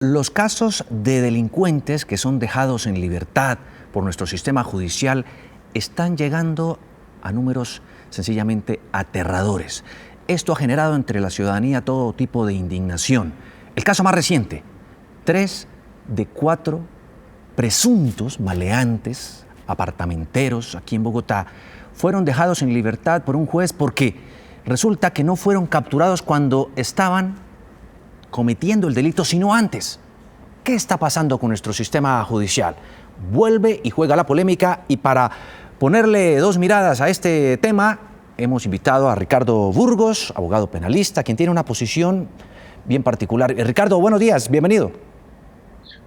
Los casos de delincuentes que son dejados en libertad por nuestro sistema judicial están llegando a números sencillamente aterradores. Esto ha generado entre la ciudadanía todo tipo de indignación. El caso más reciente, 3 de 4 presuntos maleantes, apartamenteros aquí en Bogotá, fueron dejados en libertad por un juez porque resulta que no fueron capturados cuando estaban cometiendo el delito, sino antes. ¿Qué está pasando con nuestro sistema judicial? Vuelve y juega la polémica, y para ponerle dos miradas a este tema, hemos invitado a Ricardo Burgos, abogado penalista, quien tiene una posición bien particular. Ricardo, buenos días, bienvenido.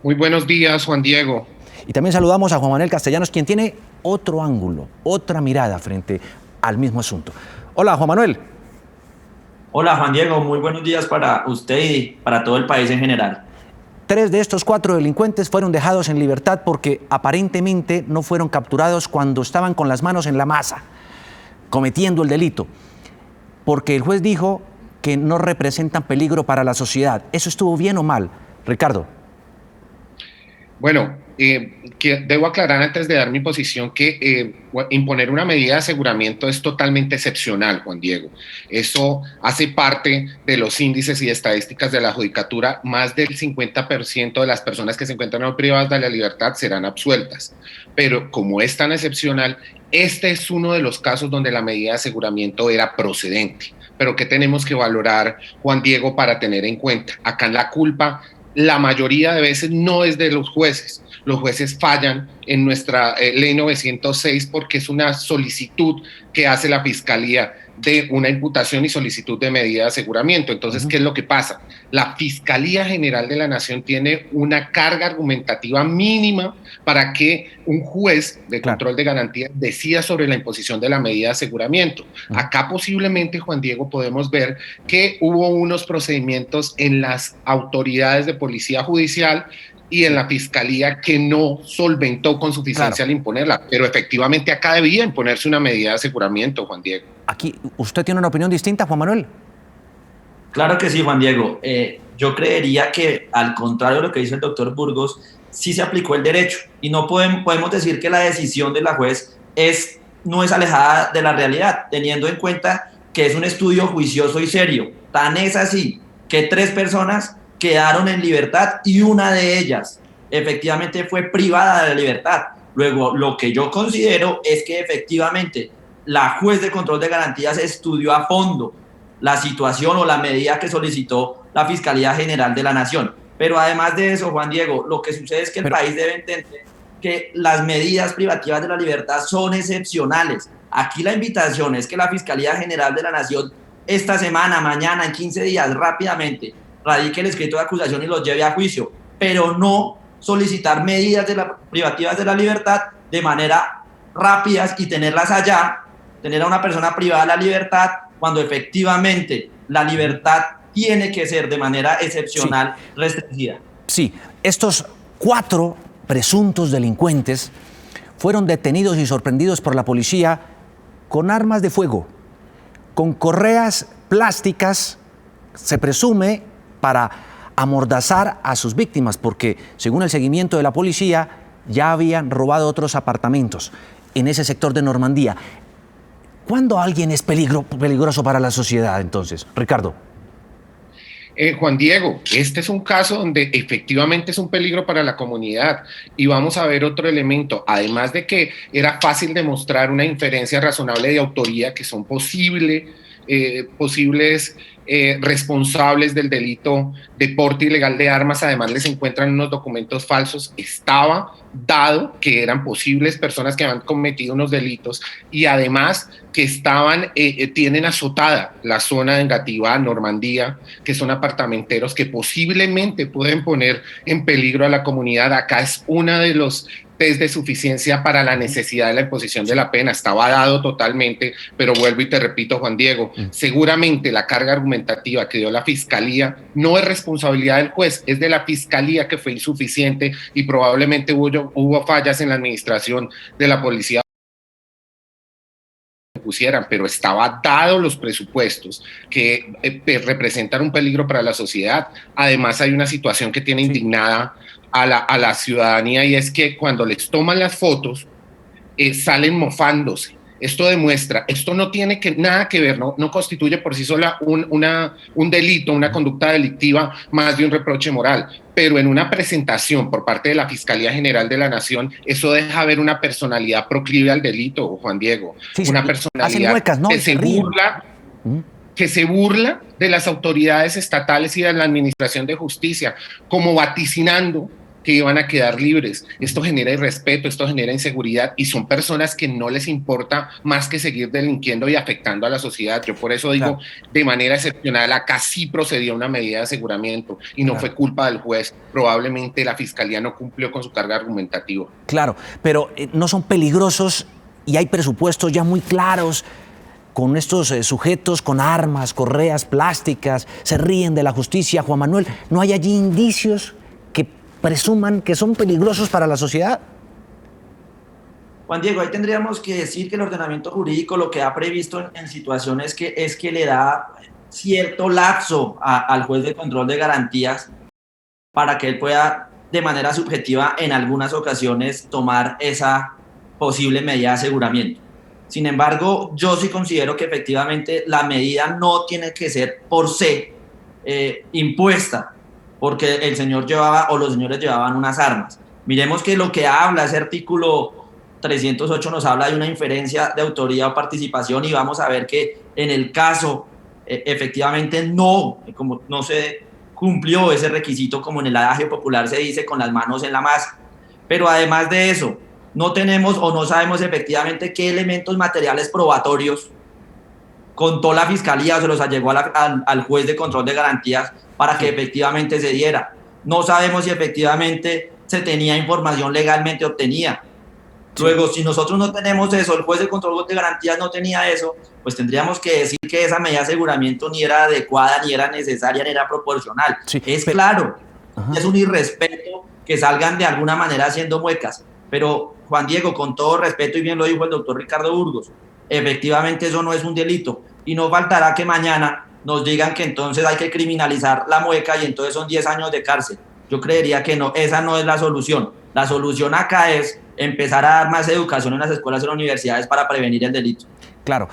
Muy buenos días, Juan Diego. Y también saludamos a Juan Manuel Castellanos, quien tiene otro ángulo, otra mirada frente al mismo asunto. Hola, Juan Manuel. Hola Juan Diego, muy buenos días para usted y para todo el país en general. 3 de estos 4 delincuentes fueron dejados en libertad porque aparentemente no fueron capturados cuando estaban con las manos en la masa, cometiendo el delito, porque el juez dijo que no representan peligro para la sociedad. ¿Eso estuvo bien o mal, Ricardo? Bueno, que debo aclarar antes de dar mi posición que imponer una medida de aseguramiento es totalmente excepcional, Juan Diego. Eso hace parte de los índices y estadísticas de la judicatura. Más del 50% de las personas que se encuentran privadas de la libertad serán absueltas. Pero como es tan excepcional, este es uno de los casos donde la medida de aseguramiento era procedente. Pero ¿qué tenemos que valorar, Juan Diego, para tener en cuenta? Acá la culpa, la mayoría de veces, no es de los jueces. Los jueces fallan en nuestra ley 906 porque es una solicitud que hace la Fiscalía de una imputación y solicitud de medida de aseguramiento. Entonces, ¿qué es lo que pasa? La Fiscalía General de la Nación tiene una carga argumentativa mínima para que un juez de control de garantías decida sobre la imposición de la medida de aseguramiento. Acá posiblemente, Juan Diego, podemos ver que hubo unos procedimientos en las autoridades de policía judicial y en la Fiscalía que no solventó con suficiencia al imponerla, pero efectivamente acá debía imponerse una medida de aseguramiento, Juan Diego. Aquí, ¿usted tiene una opinión distinta, Juan Manuel? Claro que sí, Juan Diego. Yo creería que, al contrario de lo que dice el doctor Burgos, sí se aplicó el derecho, y no podemos decir que la decisión de la juez no es alejada de la realidad, teniendo en cuenta que es un estudio juicioso y serio. Tan es así que 3 personas quedaron en libertad y una de ellas efectivamente fue privada de la libertad. Luego, lo que yo considero es que efectivamente la juez de control de garantías estudió a fondo la situación o la medida que solicitó la Fiscalía General de la Nación. Pero además de eso, Juan Diego, lo que sucede es que el país debe entender que las medidas privativas de la libertad son excepcionales. Aquí la invitación es que la Fiscalía General de la Nación esta semana, mañana, en 15 días, rápidamente, radique el escrito de acusación y los lleve a juicio, pero no solicitar medidas privativas de la libertad de manera rápidas y tenerlas allá, tener a una persona privada de la libertad cuando efectivamente la libertad tiene que ser de manera excepcional restringida. Sí, estos 4 presuntos delincuentes fueron detenidos y sorprendidos por la policía con armas de fuego, con correas plásticas, se presume, para amordazar a sus víctimas, porque según el seguimiento de la policía ya habían robado otros apartamentos en ese sector de Normandía. ¿Cuándo alguien es peligroso para la sociedad, entonces, Ricardo? Juan Diego, este es un caso donde efectivamente es un peligro para la comunidad, y vamos a ver otro elemento. Además de que era fácil demostrar una inferencia razonable de autoría, que son posibles responsables del delito de porte ilegal de armas. Además, les encuentran unos documentos falsos. Estaba dado que eran posibles personas que habían cometido unos delitos, y además que tienen azotada la zona de Engativá, Normandía, que son apartamenteros que posiblemente pueden poner en peligro a la comunidad. Acá es una de los test de suficiencia para la necesidad de la imposición de la pena. Estaba dado totalmente, pero vuelvo y te repito, Juan Diego, seguramente la carga argumentativa que dio la Fiscalía no es responsabilidad del juez, es de la Fiscalía, que fue insuficiente, y probablemente hubo fallas en la administración de la policía pusieran, pero estaba dado los presupuestos que representan un peligro para la sociedad. Además, hay una situación que tiene indignada a la ciudadanía, y es que cuando les toman las fotos, salen mofándose. Esto demuestra, esto no tiene nada que ver, no constituye por sí sola un delito, una conducta delictiva, más de un reproche moral, pero en una presentación por parte de la Fiscalía General de la Nación, eso deja ver una personalidad proclive al delito, Juan Diego, Sí, una personalidad muecas, ¿no? que se burla de las autoridades estatales y de la Administración de Justicia, como vaticinando que iban a quedar libres. Esto genera irrespeto, esto genera inseguridad, y son personas que no les importa más que seguir delinquiendo y afectando a la sociedad. Yo por eso digo, de manera excepcional, acá sí procedió una medida de aseguramiento y no fue culpa del juez. Probablemente la Fiscalía no cumplió con su carga argumentativa. Claro, pero no son peligrosos y hay presupuestos ya muy claros con estos sujetos con armas, correas plásticas, se ríen de la justicia. Juan Manuel, ¿no hay allí indicios que presuman que son peligrosos para la sociedad? Juan Diego, ahí tendríamos que decir que el ordenamiento jurídico lo que ha previsto en situaciones es que le da cierto lapso al juez de control de garantías para que él pueda de manera subjetiva en algunas ocasiones tomar esa posible medida de aseguramiento. Sin embargo, yo sí considero que efectivamente la medida no tiene que ser por se impuesta, porque el señor llevaba o los señores llevaban unas armas. Miremos que lo que habla ese artículo 308 nos habla de una inferencia de autoría o participación, y vamos a ver que en el caso efectivamente no se cumplió ese requisito, como en el adagio popular se dice, con las manos en la masa. Pero además de eso, no tenemos o no sabemos efectivamente qué elementos materiales probatorios contó la Fiscalía o se los allegó al juez de control de garantías para que efectivamente se diera. No sabemos si efectivamente se tenía información legalmente obtenida. Luego, si nosotros no tenemos eso, el juez de control de garantías no tenía eso, pues tendríamos que decir que esa medida de aseguramiento ni era adecuada, ni era necesaria, ni era proporcional. Claro, es un irrespeto que salgan de alguna manera haciendo muecas. Pero, Juan Diego, con todo respeto, y bien lo dijo el doctor Ricardo Burgos, efectivamente eso no es un delito. Y no faltará que mañana nos digan que entonces hay que criminalizar la mueca y entonces son 10 años de cárcel. Yo creería que no, esa no es la solución. La solución acá es empezar a dar más educación en las escuelas y las universidades para prevenir el delito. Claro.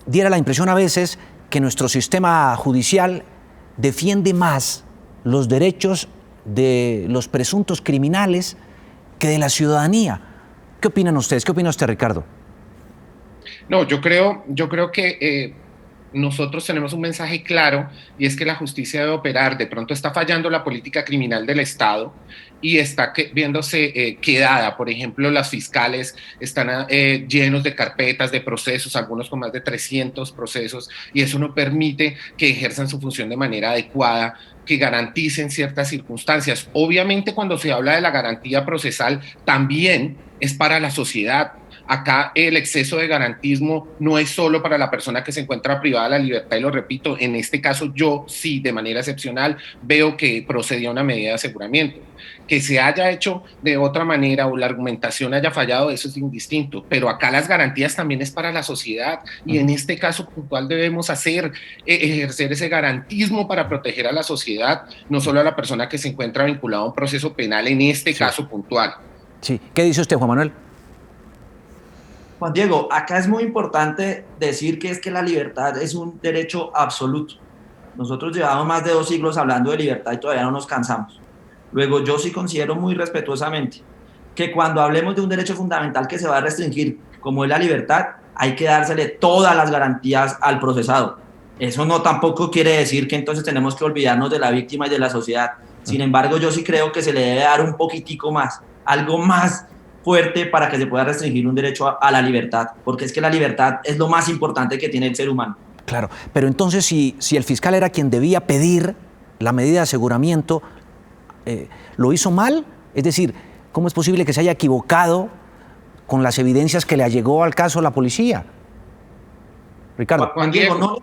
Diera la impresión a veces que nuestro sistema judicial defiende más los derechos de los presuntos criminales que de la ciudadanía. ¿Qué opinan ustedes? ¿Qué opina usted, Ricardo? No, yo creo que nosotros tenemos un mensaje claro, y es que la justicia debe operar. De pronto está fallando la política criminal del Estado y está viéndose quedada. Por ejemplo, las fiscales están llenos de carpetas, de procesos, algunos con más de 300 procesos, y eso no permite que ejerzan su función de manera adecuada, que garanticen ciertas circunstancias. Obviamente, cuando se habla de la garantía procesal, también es para la sociedad. Acá el exceso de garantismo no es solo para la persona que se encuentra privada de la libertad, y lo repito, en este caso yo sí, de manera excepcional, veo que procedió una medida de aseguramiento. Que se haya hecho de otra manera o la argumentación haya fallado, eso es indistinto, pero acá las garantías también es para la sociedad, y en este caso puntual debemos ejercer ese garantismo para proteger a la sociedad, no solo a la persona que se encuentra vinculada a un proceso penal en este caso puntual. Sí. ¿Qué dice usted, Juan Manuel? Juan Diego, acá es muy importante decir que es que la libertad es un derecho absoluto. Nosotros llevamos más de 2 siglos hablando de libertad y todavía no nos cansamos. Luego, yo sí considero muy respetuosamente que cuando hablemos de un derecho fundamental que se va a restringir, como es la libertad, hay que dársele todas las garantías al procesado. Eso no tampoco quiere decir que entonces tenemos que olvidarnos de la víctima y de la sociedad. Sin embargo, yo sí creo que se le debe dar un poquitico más, algo más fuerte para que se pueda restringir un derecho a la libertad, porque es que la libertad es lo más importante que tiene el ser humano. Claro, pero entonces si el fiscal era quien debía pedir la medida de aseguramiento, ¿lo hizo mal? Es decir, ¿cómo es posible que se haya equivocado con las evidencias que le allegó al caso a la policía? Ricardo. Juan Diego, no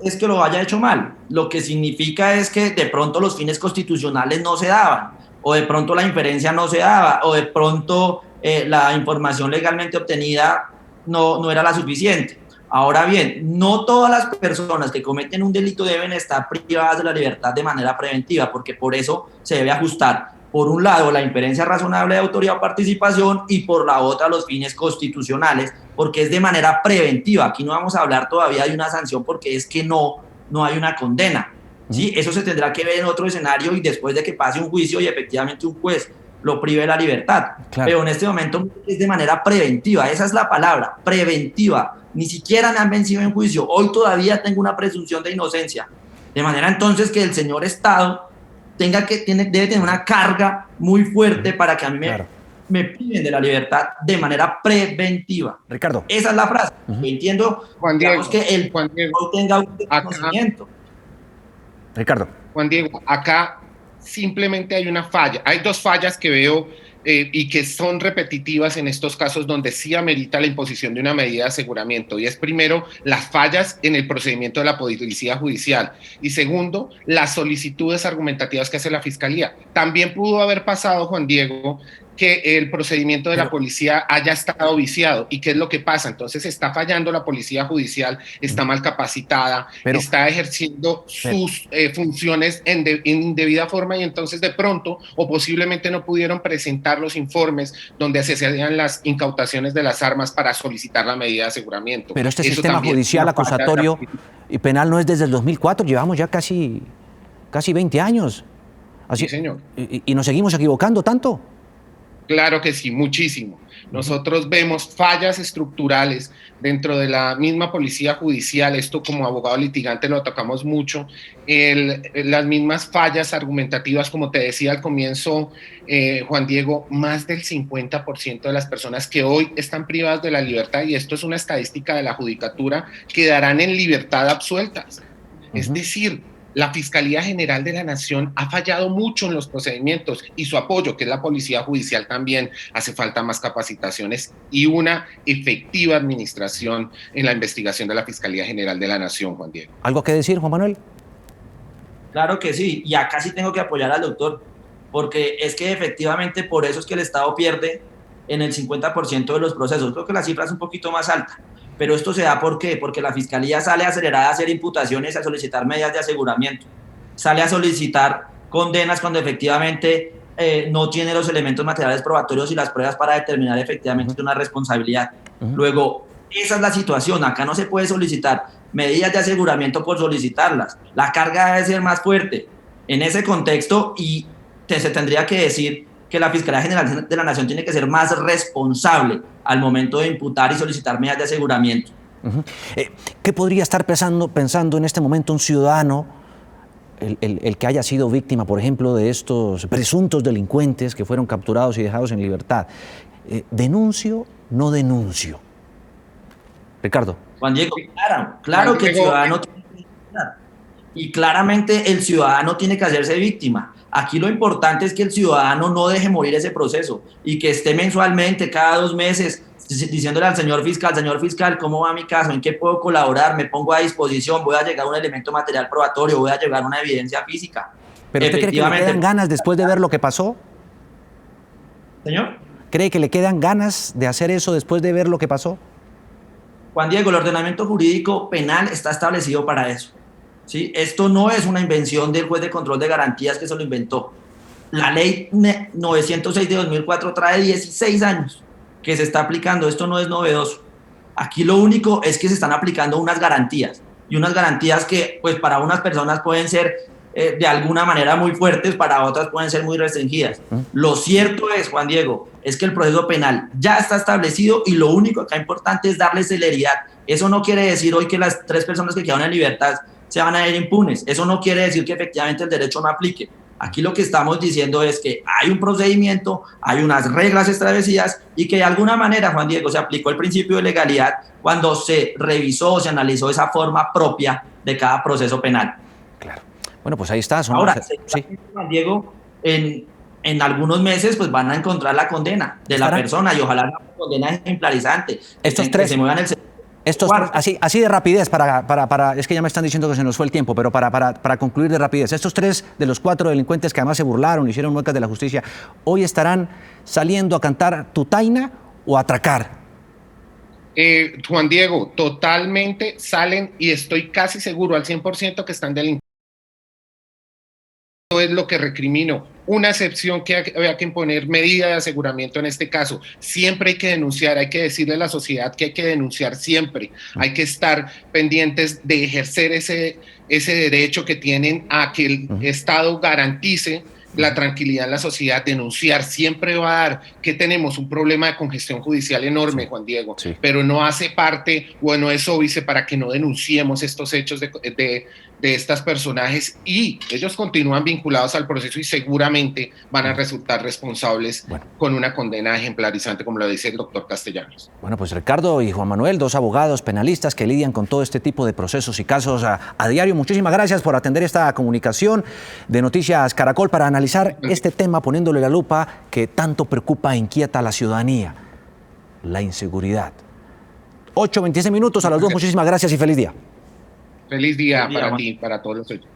es que lo haya hecho mal, lo que significa es que de pronto los fines constitucionales no se daban, o de pronto la inferencia no se daba, o de pronto la información legalmente obtenida no era la suficiente. Ahora bien, no todas las personas que cometen un delito deben estar privadas de la libertad de manera preventiva, porque por eso se debe ajustar, por un lado, la inferencia razonable de autoridad o participación y por la otra, los fines constitucionales, porque es de manera preventiva. Aquí no vamos a hablar todavía de una sanción porque es que no hay una condena. ¿Sí? Eso se tendrá que ver en otro escenario y después de que pase un juicio y efectivamente un juez lo prive de la libertad. Claro. Pero en este momento es de manera preventiva, esa es la palabra, preventiva. Ni siquiera me han vencido en juicio. Hoy todavía tengo una presunción de inocencia. De manera entonces que el señor Estado debe tener una carga muy fuerte para que a mí me priven de la libertad de manera preventiva. Ricardo. Esa es la frase. Entiendo, Juan Diego, que el no tenga un conocimiento. Ricardo. Juan Diego, acá simplemente hay una falla. Hay dos fallas que veo y que son repetitivas en estos casos donde sí amerita la imposición de una medida de aseguramiento. Y es primero, las fallas en el procedimiento de la policía judicial. Y segundo, las solicitudes argumentativas que hace la Fiscalía. También pudo haber pasado, Juan Diego, que el procedimiento de la policía haya estado viciado. ¿Y qué es lo que pasa? Entonces está fallando la policía judicial, está mal capacitada, está ejerciendo sus funciones en indebida forma y entonces de pronto o posiblemente no pudieron presentar los informes donde se hacían las incautaciones de las armas para solicitar la medida de aseguramiento. Pero este sistema judicial acusatorio y penal no es desde el 2004, llevamos ya casi 20 años. Así, sí, señor. ¿Y nos seguimos equivocando tanto? Claro que sí, muchísimo. Nosotros vemos fallas estructurales dentro de la misma policía judicial, esto como abogado litigante lo tocamos mucho, las mismas fallas argumentativas, como te decía al comienzo, Juan Diego, más del 50% de las personas que hoy están privadas de la libertad, y esto es una estadística de la judicatura, quedarán en libertad absueltas. Es decir, la Fiscalía General de la Nación ha fallado mucho en los procedimientos y su apoyo, que es la Policía Judicial también, hace falta más capacitaciones y una efectiva administración en la investigación de la Fiscalía General de la Nación, Juan Diego. ¿Algo que decir, Juan Manuel? Claro que sí, y acá sí tengo que apoyar al doctor, porque es que efectivamente por eso es que el Estado pierde en el 50% de los procesos. Creo que la cifra es un poquito más alta. Pero esto se da ¿por qué? Porque la Fiscalía sale acelerada a hacer imputaciones, a solicitar medidas de aseguramiento, sale a solicitar condenas cuando efectivamente no tiene los elementos materiales probatorios y las pruebas para determinar efectivamente una responsabilidad. Luego, esa es la situación, acá no se puede solicitar medidas de aseguramiento por solicitarlas, la carga debe ser más fuerte en ese contexto y se tendría que decir que la Fiscalía General de la Nación tiene que ser más responsable al momento de imputar y solicitar medidas de aseguramiento. ¿Qué podría estar pensando en este momento un ciudadano, el que haya sido víctima, por ejemplo, de estos presuntos delincuentes que fueron capturados y dejados en libertad? ¿Denuncio, no denuncio? Ricardo. Juan Diego, claro que el ciudadano tiene que denunciar. Y claramente el ciudadano tiene que hacerse víctima. Aquí lo importante es que el ciudadano no deje morir ese proceso y que esté mensualmente, cada 2 meses, diciéndole al señor fiscal, ¿cómo va mi caso? ¿En qué puedo colaborar? Me pongo a disposición, voy a llegar a un elemento material probatorio, voy a llegar a una evidencia física. ¿Pero usted cree que le quedan ganas después de ver lo que pasó? ¿Señor? ¿Cree que le quedan ganas de hacer eso después de ver lo que pasó? Juan Diego, el ordenamiento jurídico penal está establecido para eso. ¿Sí? Esto no es una invención del juez de control de garantías que se lo inventó. La ley 906 de 2004 trae 16 años que se está aplicando. Esto no es novedoso. Aquí lo único es que se están aplicando unas garantías y unas garantías que pues para unas personas pueden ser de alguna manera muy fuertes, para otras pueden ser muy restringidas. Lo cierto es, Juan Diego, es que el proceso penal ya está establecido y lo único acá importante es darle celeridad. Eso no quiere decir hoy que las 3 personas que quedaron en libertad se van a ir impunes. Eso no quiere decir que efectivamente el derecho no aplique. Aquí lo que estamos diciendo es que hay un procedimiento, hay unas reglas establecidas y que de alguna manera, Juan Diego, se aplicó el principio de legalidad cuando se revisó, se analizó esa forma propia de cada proceso penal. Claro. Bueno, pues ahí está. Ahora, sí. Juan Diego, en algunos meses pues van a encontrar la condena de la persona y ojalá una condena ejemplarizante. Estos 3 se muevan así de rapidez, es que ya me están diciendo que se nos fue el tiempo, pero para concluir de rapidez, estos 3 de los 4 delincuentes que además se burlaron, hicieron muecas de la justicia, ¿hoy estarán saliendo a cantar tutaina o a atracar? Juan Diego, totalmente salen y estoy casi seguro al 100% que están delinquiendo. Es lo que recrimino, una excepción que había que imponer, medida de aseguramiento en este caso. Siempre hay que denunciar, hay que decirle a la sociedad que hay que denunciar siempre, hay que estar pendientes de ejercer ese derecho que tienen a que el Estado garantice la tranquilidad en la sociedad. Denunciar siempre va a dar que tenemos un problema de congestión judicial enorme, Juan Diego, pero no hace parte, no es óbice para que no denunciemos estos hechos de estos personajes, y ellos continúan vinculados al proceso y seguramente van a resultar responsables con una condena ejemplarizante, como lo dice el doctor Castellanos. Bueno, pues Ricardo y Juan Manuel, dos abogados penalistas que lidian con todo este tipo de procesos y casos a diario. Muchísimas gracias por atender esta comunicación de Noticias Caracol para analizar este tema, poniéndole la lupa que tanto preocupa e inquieta a la ciudadanía: la inseguridad. 8:26 minutos a las 2. Muchísimas gracias y feliz día. Feliz día para ti, para todos los oyentes.